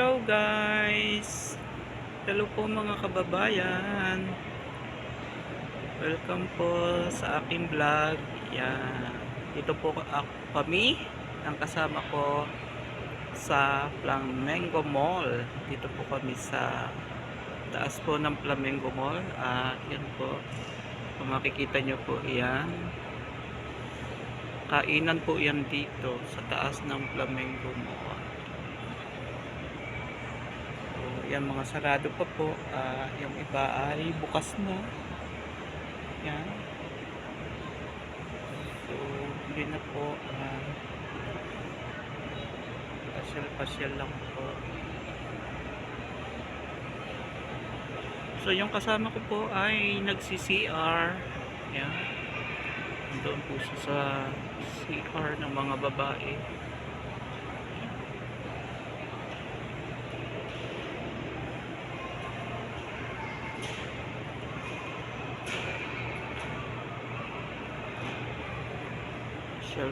Hello guys! Hello po mga kababayan. Welcome po sa aking vlog. Yan. Dito po kami ang kasama ko sa Flamengo Mall. Dito po kami sa taas po ng Flamengo Mall. At yan po. Kung makikita nyo po yan. Kainan po yan dito sa taas ng Flamengo Mall. Yan, mga sarado pa po. Yung iba ay bukas na. Yan. So, hindi na po. Pasyal-pasyal lang po. So, yung kasama ko po ay nagsi-CR. Yan. Doon po siya sa CR ng mga babae.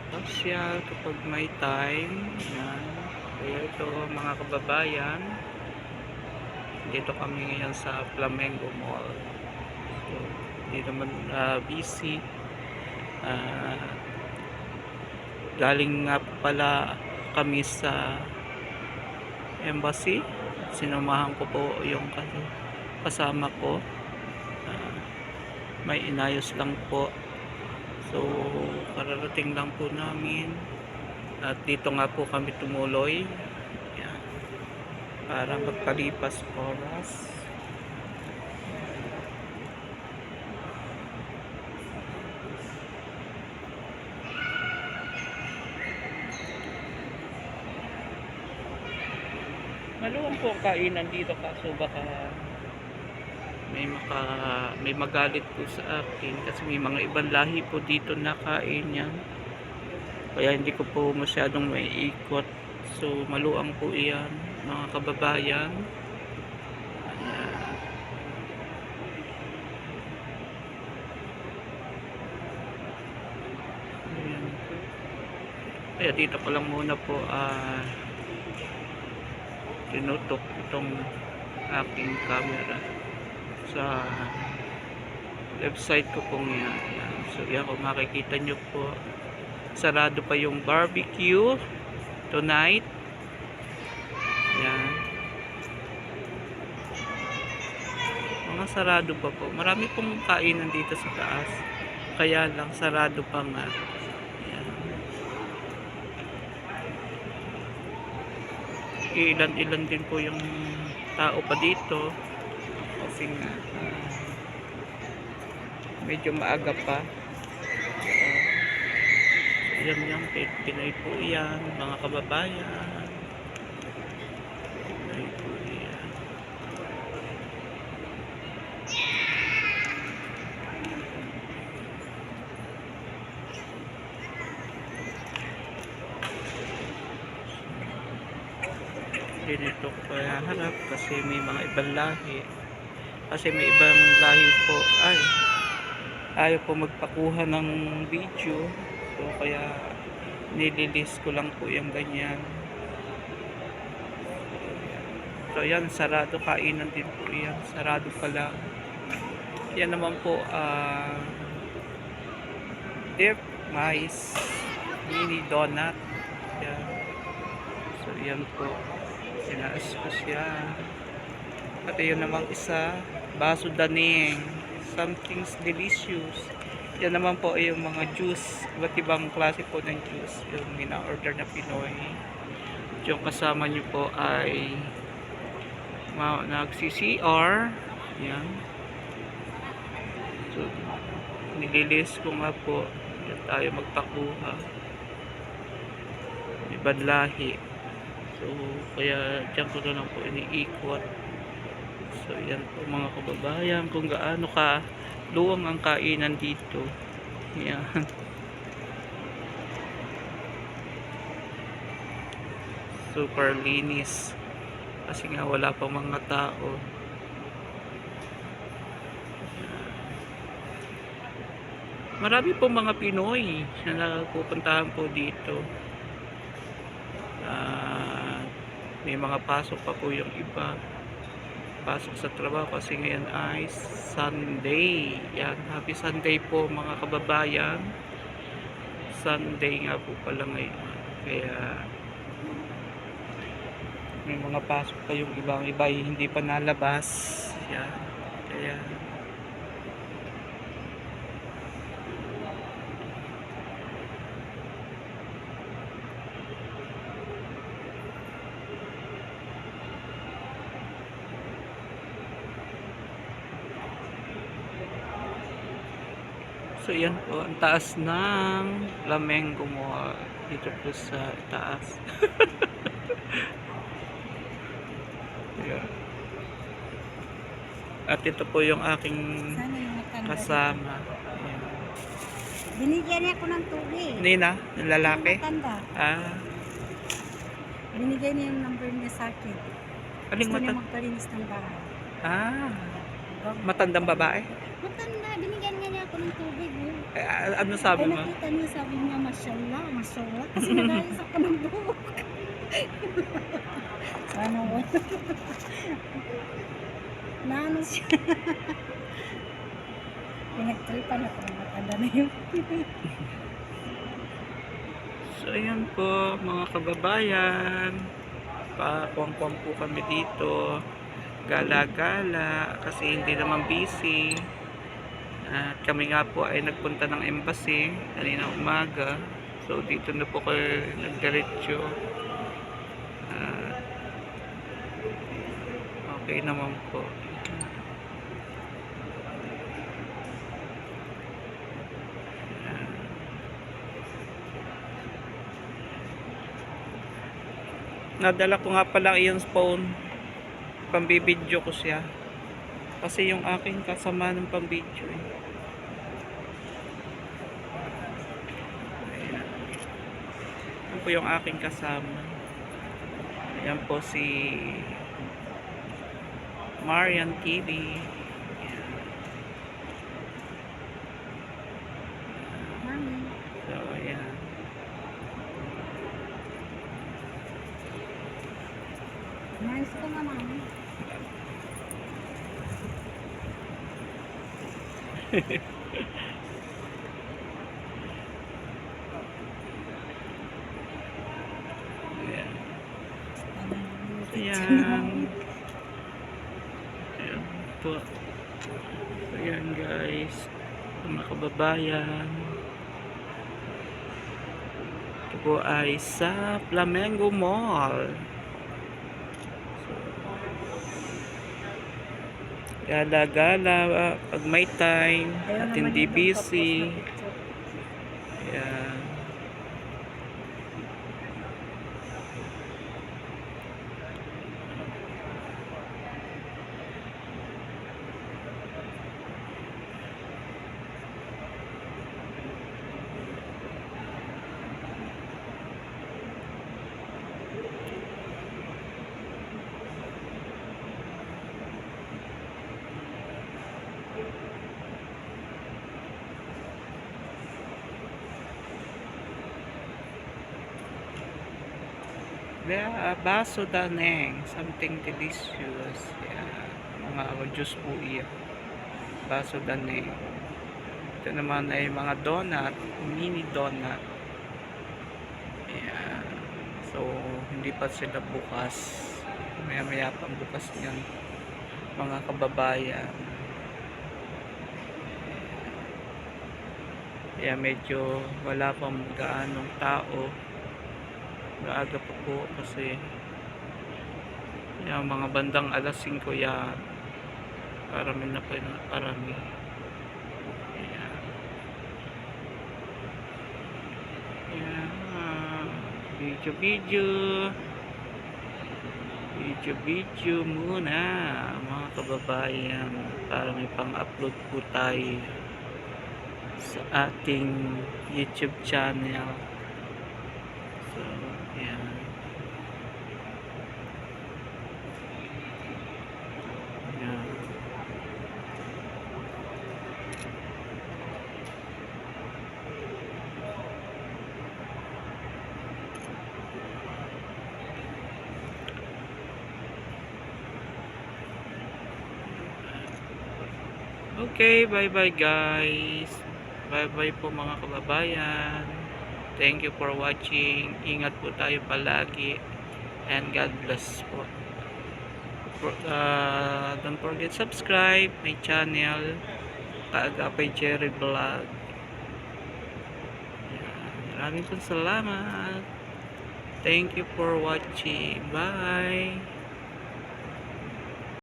Pasyal kapag may time. Yan. Kaya ito mga kababayan, dito kami ngayon sa Flamengo Mall. So, hindi naman busy. Galing nga pala kami sa embassy. Sinamahan ko po yung kasama ko. May inayos lang po. So, kararating lang po namin. At dito nga po kami tumuloy. Yan. Para magpalipas oras. Maluwang po ang kainan dito, kaso baka may magalit po sa akin kasi may mga ibang lahi po dito na kain yan, kaya hindi ko po masyadong maiikot. So maluang po iyan mga kababayan. Ayan. Kaya dito ko lang muna po tinutok itong aking camera sa left side ko pong yan. So yan, kung makikita nyo po, sarado pa yung barbecue tonight. Yan, mga sarado pa po. Marami pong kainan dito sa taas, kaya lang sarado pa nga. Yan. Ilan-ilan din po yung tao pa dito kasi nga medyo maaga pa. Yan yung Pinoy po yan mga kababayan. Pinoy po yan. Dito ko kaya harap kasi may mga ibang lahi. Kasi may ibang lahi po ay ayaw po magpakuha ng video. So kaya nililis ko lang po yung ganyan. So yan, sarado, kainan din po yan. Sarado pala. Yan naman po dip, mais, mini donut. Yan. So yan po, sinaas ko siya. At yun namang isa, baso daning, something's delicious. Yan naman po ay yung mga juice, iba't ibang klase po ng juice yung mina-order na Pinoy. Yung kasama nyo po ay nagsi-CR. Yan. So nililis ko nga po, yan tayo magpakuha, ibang lahi. So kaya dyan ko na lang po iniikot. So yan po mga kababayan, kung gaano ka luwang ang kainan dito. Yan. Super linis kasi nga wala pang mga tao. Marami po mga Pinoy na napupuntahan po dito. May mga pasok pa po yung iba. Pasok sa trabaho kasi ngayon ay Sunday. Yan, happy Sunday po mga kababayan. Sunday nga po pala ngayon. Kaya may mga pasok pa yung ibang iba hindi pa nalabas. Yan. Kaya so yan po, ang taas ng Flamengo Mall dito po sa taas. Ayan. At ito po yung aking Sana yung matanda kasama. dito. Ayan. Binigyan niya ako ng tubig. Nina, yung lalaki. Yung matanda. Ah, Binigyan niya yung number niya sa akin. aling Gusto niya matanda? magpalinis ng bahay. Ah, matandang babae. Matanda, binigyan niya ako ng tubig. Ano sabi Ay, mo? nakita niya, sabi niya, mashallah, mashallah. Kasi nagayos ako ng buhok. Sana wala. Naano siya. Pinagtripan ako ng matanda na yun. So ayan po mga kababayan, pakuwang-kuwang po kami dito, gala-gala kasi hindi naman busy. At kami nga po ay nagpunta ng embassy kanina umaga, so dito na po kayo nagdiretso. Okay naman po. Nadala ko nga pala yung phone, pambibidyo ko siya kasi yung aking kasama ng pambidyo eh. Ayan. Yan po yung aking kasama. Yan po si Marian TV. Mami, So ayan. nice ko nga, mami. Ayan. Ayan. Ayan. Ayan po. Ayan guys, mga kababayan. Ito po ay sa Flamengo Mall. So, gala-gala pag may time at hindi busy. Ayan. Baso daneng, something delicious. Yeah. Mga juice po iyan. Baso daneng. Ito naman ay mga donut, mini donut. Yeah. So, hindi pa sila bukas. Maya-maya pang bukas niyan, mga kababayan. Kaya medyo wala pang gaanong tao. Maaga pa po kasi yung mga bandang alas 5 yan, parami na po yun, parami. Ayan. Ayan. Video muna mga kababayan para may pang-upload po tayo sa ating YouTube channel. So ayan. Ayan. Okay, bye-bye guys. Bye-bye po mga kababayan. Thank you for watching. Ingat po tayo palagi. And God bless po. Don't forget subscribe my channel. Kaagapay Cherry Vlog. Maraming salamat. Thank you for watching. Bye.